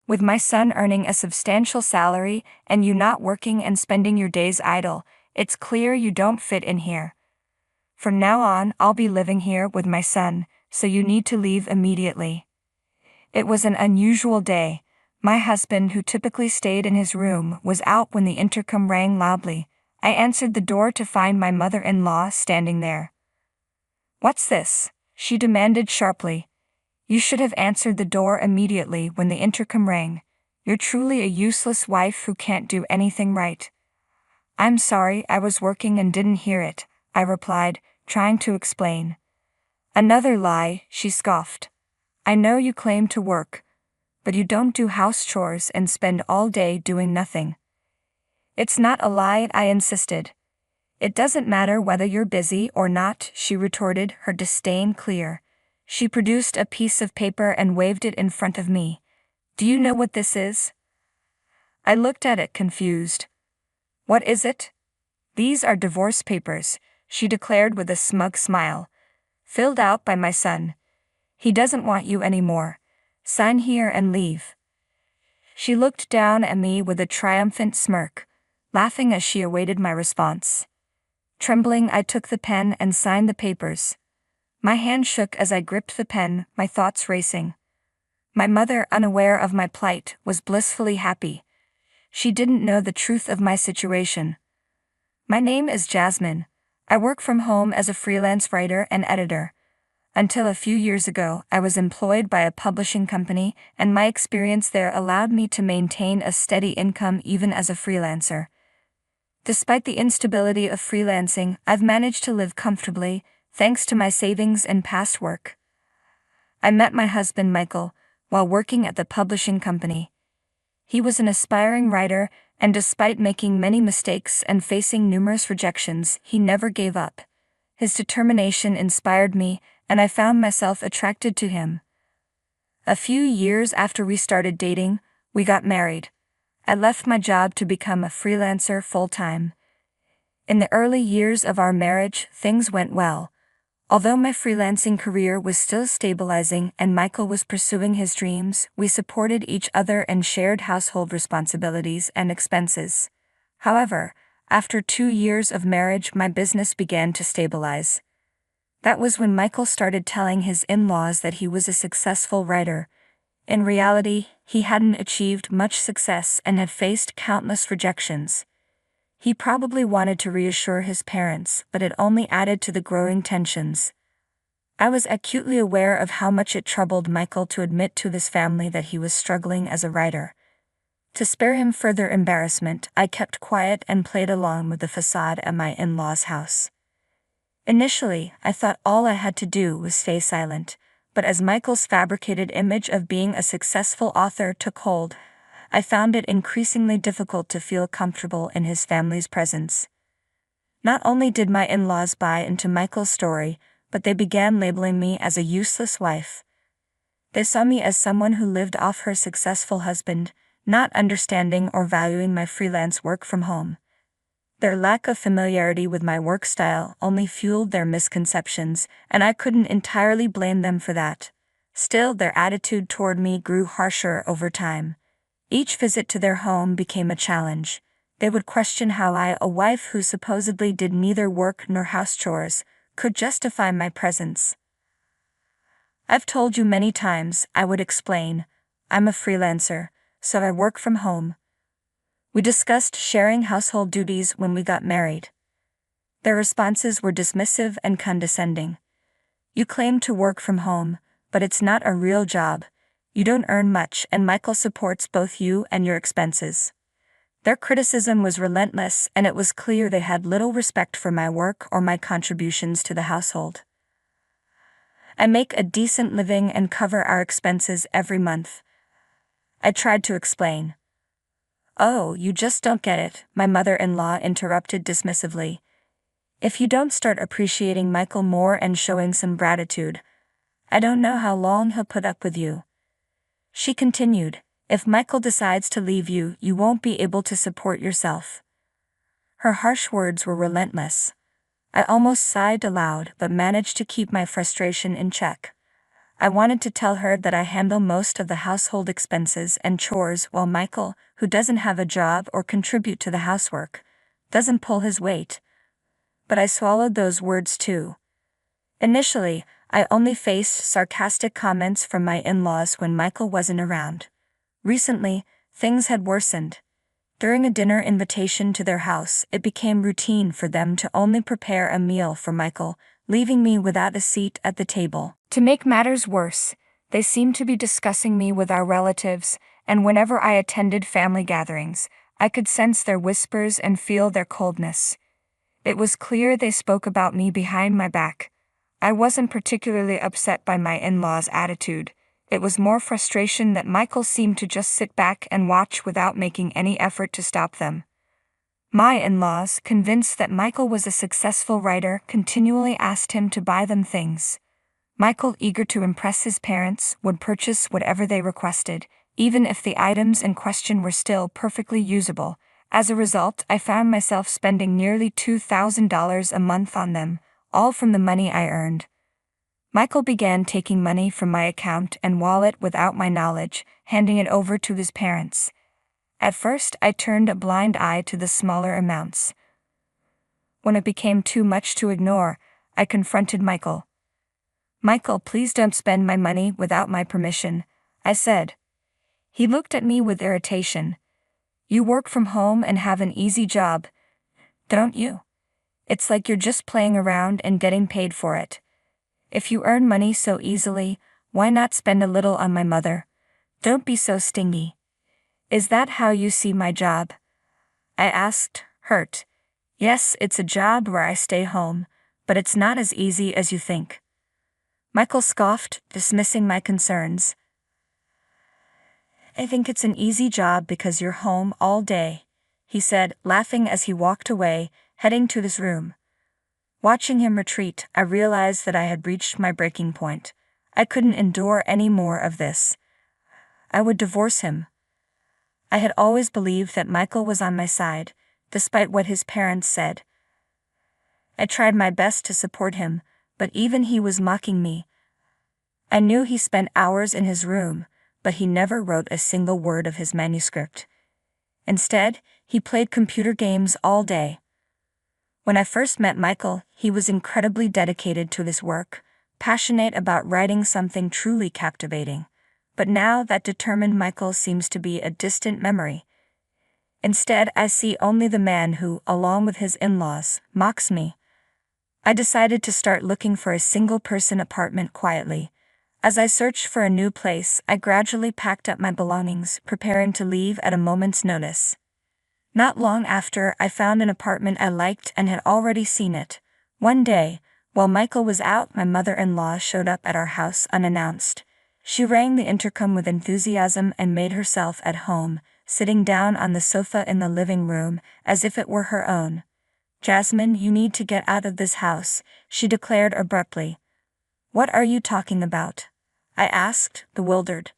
With my son earning a substantial salary and you not working and spending your days idle, it's clear you don't fit in here. From now on, I'll be living here with my son, so you need to leave immediately. It was an unusual day. My husband, who typically stayed in his room, was out when the intercom rang loudly. I answered the door to find my mother-in-law standing there. "What's this?" she demanded sharply. "You should have answered the door immediately when the intercom rang. You're truly a useless wife who can't do anything right." "I'm sorry, I was working and didn't hear it," I replied, trying to explain. "Another lie," she scoffed. "I know you claim to work, but you don't do house chores and spend all day doing nothing." "It's not a lie," I insisted. "It doesn't matter whether you're busy or not," she retorted, her disdain clear. She produced a piece of paper and waved it in front of me. "Do you know what this is?" I looked at it confused. "What is it?" "These are divorce papers," she declared with a smug smile. "Filled out by my son. He doesn't want you anymore. Sign here and leave." She looked down at me with a triumphant smirk, laughing as she awaited my response. Trembling, I took the pen and signed the papers. My hand shook as I gripped the pen, my thoughts racing. My mother, unaware of my plight, was blissfully happy. She didn't know the truth of my situation. "My name is Jasmine. I work from home as a freelance writer and editor. Until a few years ago, I was employed by a publishing company, and my experience there allowed me to maintain a steady income even as a freelancer. Despite the instability of freelancing, I've managed to live comfortably, thanks to my savings and past work." I met my husband Michael while working at the publishing company. He was an aspiring writer, and despite making many mistakes and facing numerous rejections, he never gave up. His determination inspired me, and I found myself attracted to him. A few years after we started dating, we got married. I left my job to become a freelancer full-time. In the early years of our marriage, things went well. Although my freelancing career was still stabilizing and Michael was pursuing his dreams, we supported each other and shared household responsibilities and expenses. However, after 2 years of marriage, my business began to stabilize. That was when Michael started telling his in-laws that he was a successful writer. In reality, he hadn't achieved much success and had faced countless rejections. He probably wanted to reassure his parents, but it only added to the growing tensions. I was acutely aware of how much it troubled Michael to admit to his family that he was struggling as a writer. To spare him further embarrassment, I kept quiet and played along with the facade at my in-laws' house. Initially, I thought all I had to do was stay silent, but as Michael's fabricated image of being a successful author took hold, I found it increasingly difficult to feel comfortable in his family's presence. Not only did my in-laws buy into Michael's story, but they began labeling me as a useless wife. They saw me as someone who lived off her successful husband, not understanding or valuing my freelance work from home. Their lack of familiarity with my work style only fueled their misconceptions, and I couldn't entirely blame them for that. Still, their attitude toward me grew harsher over time. Each visit to their home became a challenge. They would question how I, a wife who supposedly did neither work nor house chores, could justify my presence. "I've told you many times," I would explain. "I'm a freelancer, so I work from home." We discussed sharing household duties when we got married. Their responses were dismissive and condescending. "You claim to work from home, but it's not a real job. You don't earn much, and Michael supports both you and your expenses." Their criticism was relentless, and it was clear they had little respect for my work or my contributions to the household. "I make a decent living and cover our expenses every month," I tried to explain. "Oh, you just don't get it," my mother-in-law interrupted dismissively. "If you don't start appreciating Michael more and showing some gratitude, I don't know how long he'll put up with you." She continued, "If Michael decides to leave you, you won't be able to support yourself." Her harsh words were relentless. I almost sighed aloud but managed to keep my frustration in check. I wanted to tell her that I handle most of the household expenses and chores while Michael, who doesn't have a job or contribute to the housework, doesn't pull his weight. But I swallowed those words too. Initially, I only faced sarcastic comments from my in-laws when Michael wasn't around. Recently, things had worsened. During a dinner invitation to their house, it became routine for them to only prepare a meal for Michael, leaving me without a seat at the table. To make matters worse, they seemed to be discussing me with our relatives, and whenever I attended family gatherings, I could sense their whispers and feel their coldness. It was clear they spoke about me behind my back. I wasn't particularly upset by my in-laws' attitude. It was more frustration that Michael seemed to just sit back and watch without making any effort to stop them. My in-laws, convinced that Michael was a successful writer, continually asked him to buy them things. Michael, eager to impress his parents, would purchase whatever they requested, even if the items in question were still perfectly usable. As a result, I found myself spending nearly $2,000 a month on them, all from the money I earned. Michael began taking money from my account and wallet without my knowledge, handing it over to his parents. At first, I turned a blind eye to the smaller amounts. When it became too much to ignore, I confronted Michael. "Michael, please don't spend my money without my permission," I said. He looked at me with irritation. "You work from home and have an easy job, don't you? It's like you're just playing around and getting paid for it. If you earn money so easily, why not spend a little on my mother? Don't be so stingy." "Is that how you see my job?" I asked, hurt. "Yes, it's a job where I stay home, but it's not as easy as you think." Michael scoffed, dismissing my concerns. "I think it's an easy job because you're home all day," he said, laughing as he walked away, heading to his room. Watching him retreat, I realized that I had reached my breaking point. I couldn't endure any more of this. I would divorce him. I had always believed that Michael was on my side, despite what his parents said. I tried my best to support him, but even he was mocking me. I knew he spent hours in his room, but he never wrote a single word of his manuscript. Instead, he played computer games all day. When I first met Michael, he was incredibly dedicated to his work, passionate about writing something truly captivating. But now that determined Michael seems to be a distant memory. Instead, I see only the man who, along with his in-laws, mocks me. I decided to start looking for a single-person apartment quietly. As I searched for a new place, I gradually packed up my belongings, preparing to leave at a moment's notice. Not long after, I found an apartment I liked and had already seen it. One day, while Michael was out, my mother-in-law showed up at our house unannounced. She rang the intercom with enthusiasm and made herself at home, sitting down on the sofa in the living room, as if it were her own. "Jasmine, you need to get out of this house," she declared abruptly. "What are you talking about?" I asked, bewildered.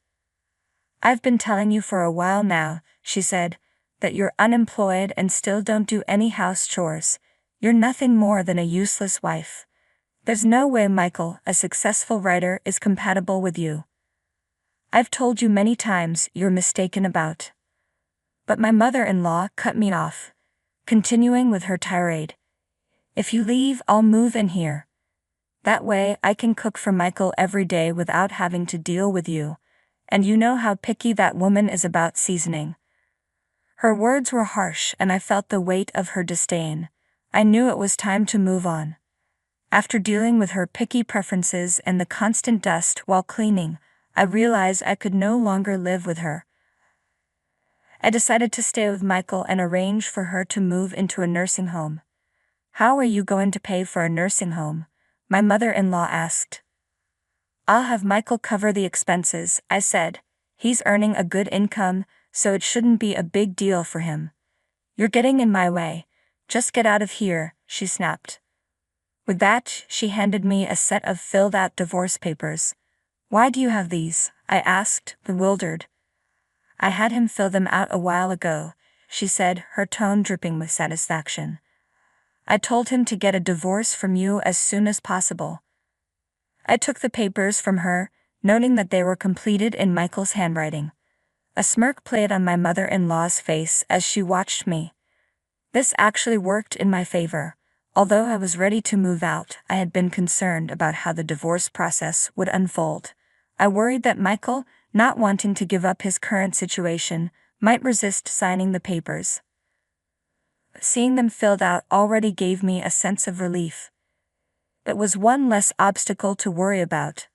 "I've been telling you for a while now," she said, "that you're unemployed and still don't do any house chores. You're nothing more than a useless wife. There's no way Michael, a successful writer, is compatible with you. I've told you many times you're mistaken about." But my mother-in-law cut me off, continuing with her tirade. "If you leave, I'll move in here. That way I can cook for Michael every day without having to deal with you, and you know how picky that woman is about seasoning." Her words were harsh and I felt the weight of her disdain. I knew it was time to move on. After dealing with her picky preferences and the constant dust while cleaning, I realized I could no longer live with her. I decided to stay with Michael and arrange for her to move into a nursing home. "How are you going to pay for a nursing home?" my mother-in-law asked. "I'll have Michael cover the expenses," I said. "He's earning a good income, so it shouldn't be a big deal for him." "You're getting in my way. Just get out of here," she snapped. With that, she handed me a set of filled-out divorce papers. "Why do you have these?" I asked, bewildered. "I had him fill them out a while ago," she said, her tone dripping with satisfaction. "I told him to get a divorce from you as soon as possible." I took the papers from her, noting that they were completed in Michael's handwriting. A smirk played on my mother-in-law's face as she watched me. This actually worked in my favor. Although I was ready to move out, I had been concerned about how the divorce process would unfold. I worried that Michael, not wanting to give up his current situation, might resist signing the papers. Seeing them filled out already gave me a sense of relief. It was one less obstacle to worry about.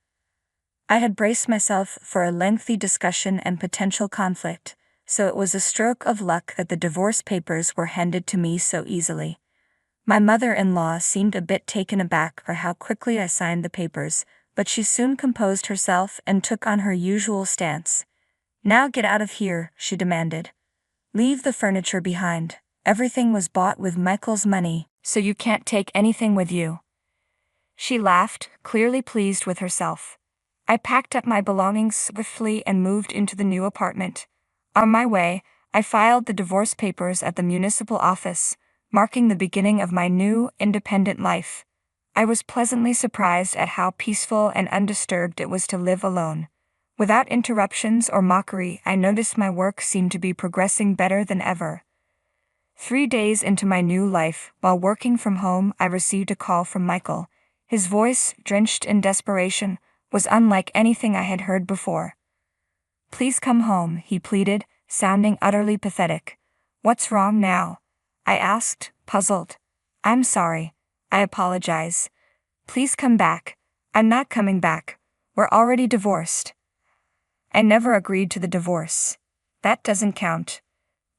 I had braced myself for a lengthy discussion and potential conflict, so it was a stroke of luck that the divorce papers were handed to me so easily. My mother-in-law seemed a bit taken aback by how quickly I signed the papers, but she soon composed herself and took on her usual stance. "Now get out of here," she demanded. "Leave the furniture behind. Everything was bought with Michael's money, so you can't take anything with you." She laughed, clearly pleased with herself. I packed up my belongings swiftly and moved into the new apartment. On my way, I filed the divorce papers at the municipal office, marking the beginning of my new, independent life. I was pleasantly surprised at how peaceful and undisturbed it was to live alone. Without interruptions or mockery, I noticed my work seemed to be progressing better than ever. 3 days into my new life, while working from home, I received a call from Michael. His voice, drenched in desperation, was unlike anything I had heard before. "Please come home," he pleaded, sounding utterly pathetic. "What's wrong now?" I asked, puzzled. "I'm sorry. I apologize. Please come back." "I'm not coming back. We're already divorced." "I never agreed to the divorce. That doesn't count.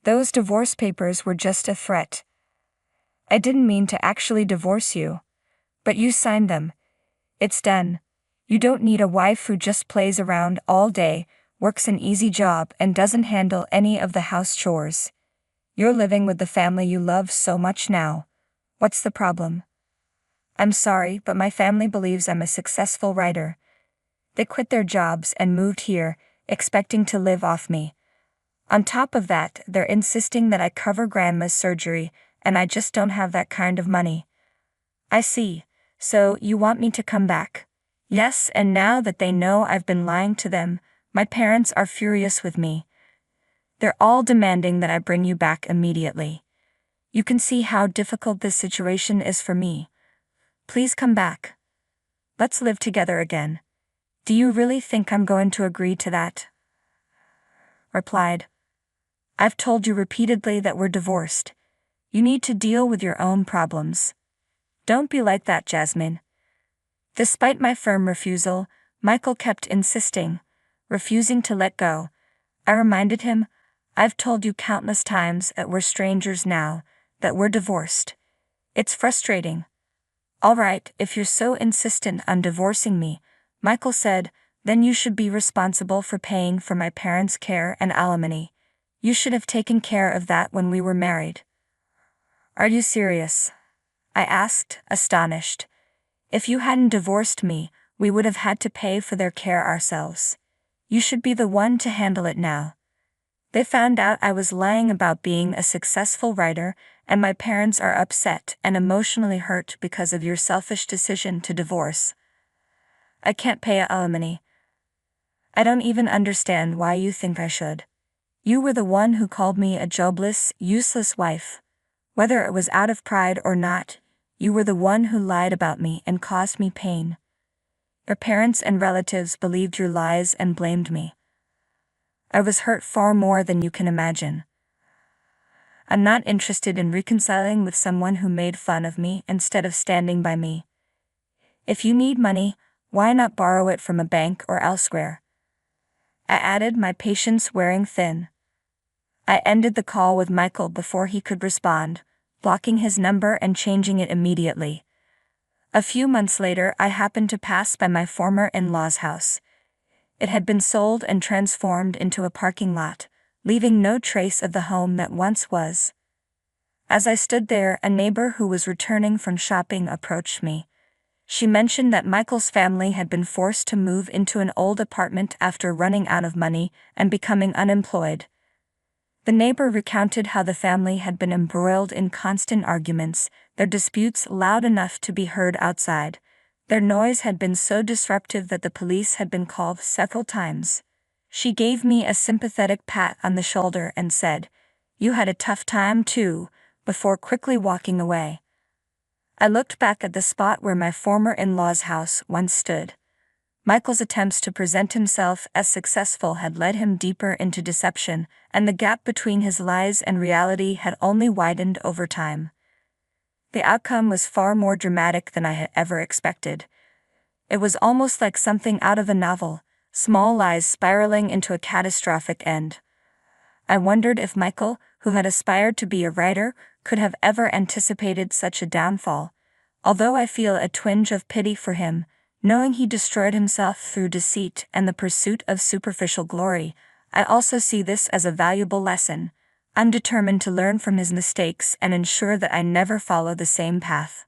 Those divorce papers were just a threat. I didn't mean to actually divorce you. But you signed them. It's done. You don't need a wife who just plays around all day, works an easy job, and doesn't handle any of the house chores. You're living with the family you love so much now. What's the problem?" "I'm sorry, but my family believes I'm a successful writer. They quit their jobs and moved here, expecting to live off me. On top of that, they're insisting that I cover Grandma's surgery, and I just don't have that kind of money." "I see. So you want me to come back?" "Yes, and now that they know I've been lying to them, my parents are furious with me. They're all demanding that I bring you back immediately. You can see how difficult this situation is for me. Please come back. Let's live together again." "Do you really think I'm going to agree to that?" Replied. "I've told you repeatedly that we're divorced. You need to deal with your own problems. Don't be like that, Jasmine." Despite my firm refusal, Michael kept insisting, refusing to let go. I reminded him, "I've told you countless times that we're strangers now, that we're divorced. It's frustrating." "All right, if you're so insistent on divorcing me," Michael said, "then you should be responsible for paying for my parents' care and alimony. You should have taken care of that when we were married." "Are you serious?" I asked, astonished. "If you hadn't divorced me, we would have had to pay for their care ourselves. You should be the one to handle it now. They found out I was lying about being a successful writer, and my parents are upset and emotionally hurt because of your selfish decision to divorce. I can't pay alimony. I don't even understand why you think I should. You were the one who called me a jobless, useless wife. Whether it was out of pride or not, you were the one who lied about me and caused me pain. Your parents and relatives believed your lies and blamed me. I was hurt far more than you can imagine. I'm not interested in reconciling with someone who made fun of me instead of standing by me. If you need money, why not borrow it from a bank or elsewhere?" I added, my patience wearing thin. I ended the call with Michael before he could respond, blocking his number and changing it immediately. A few months later, I happened to pass by my former in-law's house. It had been sold and transformed into a parking lot, leaving no trace of the home that once was. As I stood there, a neighbor who was returning from shopping approached me. She mentioned that Michael's family had been forced to move into an old apartment after running out of money and becoming unemployed. The neighbor recounted how the family had been embroiled in constant arguments, their disputes loud enough to be heard outside. Their noise had been so disruptive that the police had been called several times. She gave me a sympathetic pat on the shoulder and said, "You had a tough time too," before quickly walking away. I looked back at the spot where my former in-law's house once stood. Michael's attempts to present himself as successful had led him deeper into deception, and the gap between his lies and reality had only widened over time. The outcome was far more dramatic than I had ever expected. It was almost like something out of a novel, small lies spiraling into a catastrophic end. I wondered if Michael, who had aspired to be a writer, could have ever anticipated such a downfall. Although I feel a twinge of pity for him, knowing he destroyed himself through deceit and the pursuit of superficial glory, I also see this as a valuable lesson. I'm determined to learn from his mistakes and ensure that I never follow the same path.